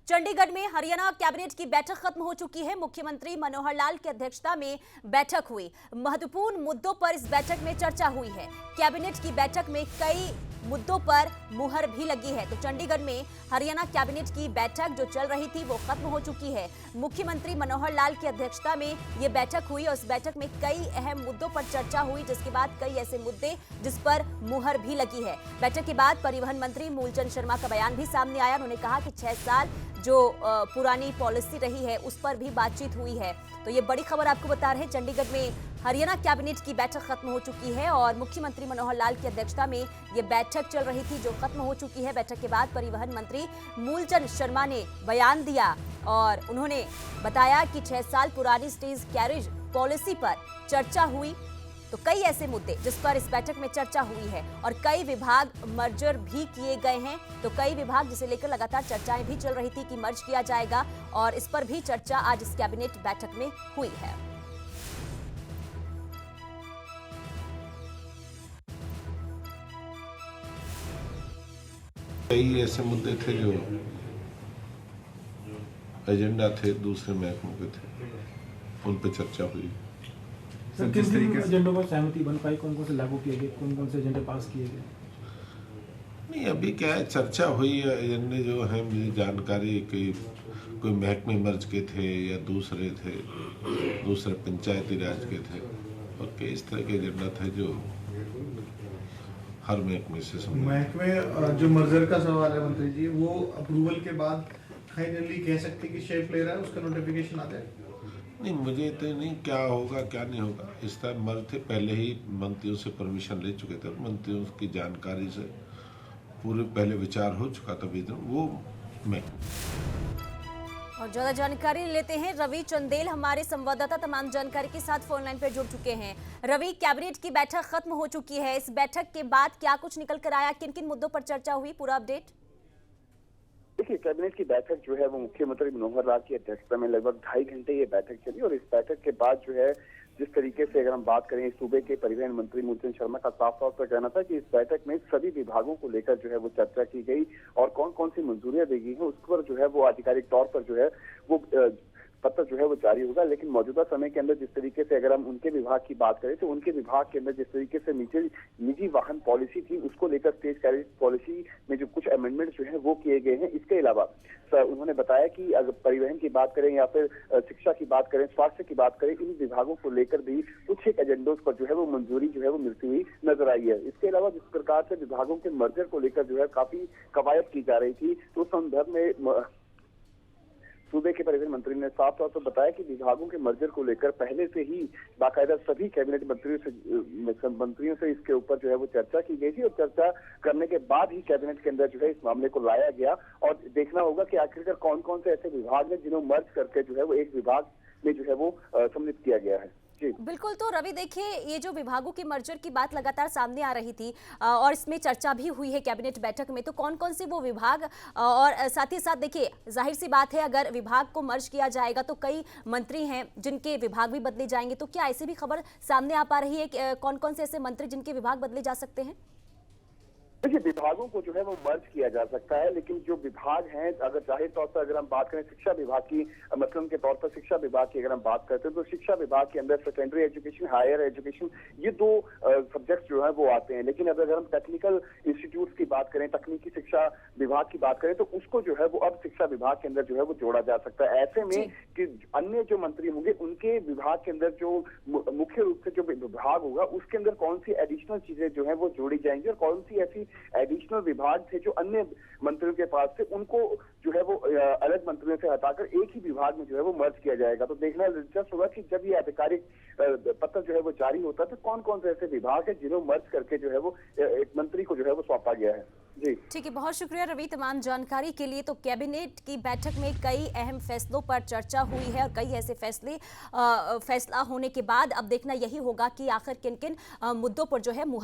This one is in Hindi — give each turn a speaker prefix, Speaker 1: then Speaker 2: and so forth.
Speaker 1: चंडीगढ़ में हरियाणा कैबिनेट की बैठक खत्म हो चुकी है। मुख्यमंत्री मनोहर लाल की अध्यक्षता में बैठक हुई। महत्वपूर्ण मुद्दों पर इस बैठक में चर्चा हुई है। कैबिनेट की बैठक में कई मुद्दों पर मुहर भी लगी है। तो चंडीगढ़ में हरियाणा कैबिनेट की बैठक जो चल रही थी वो खत्म हो चुकी है। मुख्यमंत्री मनोहर लाल की अध्यक्षता में ये बैठक हुई और इस बैठक में कई अहम मुद्दों पर चर्चा हुई, जिसके बाद कई ऐसे मुद्दे जिस पर मुहर भी लगी है। बैठक के बाद परिवहन मंत्री मूलचंद शर्मा का बयान भी सामने आया। उन्होंने कहा कि 6 साल जो पुरानी पॉलिसी रही है उस पर भी बातचीत हुई है। तो ये बड़ी खबर आपको बता रहे हैं। चंडीगढ़ में हरियाणा कैबिनेट की बैठक खत्म हो चुकी है और मुख्यमंत्री मनोहर लाल की अध्यक्षता में ये बैठक चल रही थी जो खत्म हो चुकी है। बैठक के बाद परिवहन मंत्री मूलचंद शर्मा ने बयान दिया और उन्होंने बताया कि 6 साल पुरानी स्टेज कैरेज पॉलिसी पर चर्चा हुई। तो कई ऐसे मुद्दे जिस पर इस बैठक में चर्चा हुई है और कई विभाग मर्जर भी किए गए हैं। तो कई विभाग जिसे लेकर लगातार चर्चाएं भी चल रही थी कि मर्ज किया जाएगा और इस पर भी चर्चा आज इस कैबिनेट बैठक में हुई है।
Speaker 2: कई ऐसे मुद्दे थे जो एजेंडा थे, दूसरे महकमों के थे, उन पर चर्चा हुई।
Speaker 3: सर, किस तरीके से एजेंडों पर सहमति बन पाई? कौन कौन से लागू किए गए, कौन कौन से एजेंडे पास किए गए?
Speaker 2: नहीं, अभी क्या है, चर्चा हुई है। एजेंडे जो हैं, मुझे जानकारी कि कोई महकमे मर्ज के थे या दूसरे थे, दूसरे पंचायती राज के थे और कई इस तरह के एजेंडा थे जो हर महकमे से संबंधित।
Speaker 4: महकमे जो मर्जर का सवाल है मंत्री जी, वो अप्रूवल के बाद फाइनली कह सकते कि शेप ले रहा है, उसका नोटिफिकेशन आ जाए?
Speaker 2: नहीं, मुझे तो नहीं क्या होगा क्या नहीं होगा। इस तरह मर्ज थे, पहले ही मंत्रियों से परमिशन ले चुके थे, मंत्रियों की जानकारी से पूरे पहले विचार हो चुका था। वो मैं
Speaker 1: और ज्यादा जानकारी लेते हैं। रवि चंदेल हमारे संवाददाता तमाम जानकारी के साथ फोन लाइन पर जुड़ चुके हैं। रवि, कैबिनेट की बैठक खत्म हो चुकी है। इस बैठक के बाद क्या कुछ निकल कर आया, किन किन मुद्दों पर चर्चा हुई, पूरा अपडेट?
Speaker 5: देखिए, कैबिनेट की बैठक जो है वो मुख्यमंत्री मनोहर लाल की अध्यक्षता में लगभग 2.5 घंटे ये बैठक चली और इस बैठक के बाद जो है जिस तरीके से अगर हम बात करें, सूबे के परिवहन मंत्री मूलचंद शर्मा का साफ तौर पर कहना था कि इस बैठक में सभी विभागों को लेकर जो है वो चर्चा की गई और कौन कौन सी मंजूरियां दी गई हैं उस पर जो है वो आधिकारिक तौर पर जो है वो पत्र जो है वो जारी होगा। लेकिन मौजूदा समय के अंदर जिस तरीके से अगर हम उनके विभाग की बात करें तो उनके विभाग के अंदर जिस तरीके से निजी वाहन पॉलिसी थी उसको लेकर स्टेज कैरेज पॉलिसी में जो कुछ अमेंडमेंट जो है वो किए गए हैं। इसके अलावा उन्होंने बताया कि अगर परिवहन की बात करें या फिर शिक्षा की बात करें, स्वास्थ्य की बात करें, इन विभागों को लेकर भी कुछ एक एजेंडों पर जो है वो मंजूरी जो है वो मिलती हुई नजर आई है। इसके अलावा जिस प्रकार से विभागों के मर्जर को लेकर जो है काफी कवायद की जा रही थी, तो उस संदर्भ में सूबे के परिवहन मंत्री ने साफ तौर पर बताया कि विभागों के मर्जर को लेकर पहले से ही बाकायदा सभी कैबिनेट मंत्रियों से इसके ऊपर जो है वो चर्चा की गई थी और चर्चा करने के बाद ही कैबिनेट के अंदर जो है इस मामले को लाया गया और देखना होगा कि आखिरकार कौन कौन से ऐसे विभाग हैं जिन्हें मर्ज करके जो है वो एक विभाग में जो है वो सम्मिलित किया गया है।
Speaker 1: बिल्कुल। तो रवि, देखिए, ये जो विभागों की मर्जर की बात लगातार सामने आ रही थी और इसमें चर्चा भी हुई है कैबिनेट बैठक में, तो कौन कौन से वो विभाग और साथ ही साथ देखिए, जाहिर सी बात है अगर विभाग को मर्ज किया जाएगा तो कई मंत्री हैं जिनके विभाग भी बदले जाएंगे। तो क्या ऐसी भी खबर सामने आ पा रही है कि कौन कौन से ऐसे मंत्री जिनके विभाग बदले जा सकते हैं?
Speaker 5: देखिए, विभागों को जो है वो मर्ज किया जा सकता है, लेकिन जो विभाग हैं, अगर जाहिर तौर पर अगर हम बात करें शिक्षा विभाग की, मसलन के तौर पर शिक्षा विभाग की अगर हम बात करते हैं तो शिक्षा विभाग के अंदर सेकेंडरी एजुकेशन, हायर एजुकेशन, ये 2 सब्जेक्ट जो है वो आते हैं। लेकिन अगर हम टेक्निकल इंस्टीट्यूट की बात करें, तकनीकी शिक्षा विभाग की बात करें, तो उसको जो है वो अब शिक्षा विभाग के अंदर जो है वो जोड़ा जा सकता है। ऐसे में कि अन्य जो मंत्री होंगे उनके विभाग के अंदर जो मुख्य रूप से जो विभाग होगा उसके अंदर कौन सी एडिशनल चीजें जो है वो जोड़ी जाएंगी और कौन सी ऐसी एडिशनल विभाग थे जो अन्य मंत्रियों के पास थे उनको जो है वो अलग मंत्रियों से हटाकर एक ही विभाग में जो है वो मर्ज किया जाएगा। तो देखना दिलचस्प होगा कि जब ये आधिकारिक पत्र जो है वो जारी होता है तो कौन कौन से ऐसे विभाग है जिन्हें मर्ज करके जो है वो एक मंत्री को जो है वो सौंपा गया है। जी
Speaker 1: ठीक है, बहुत शुक्रिया रवि तमाम जानकारी के लिए। तो कैबिनेट की बैठक में कई अहम फैसलों पर चर्चा हुई है और कई ऐसे फैसला होने के बाद अब देखना यही होगा कि आखिर किन किन मुद्दों पर जो है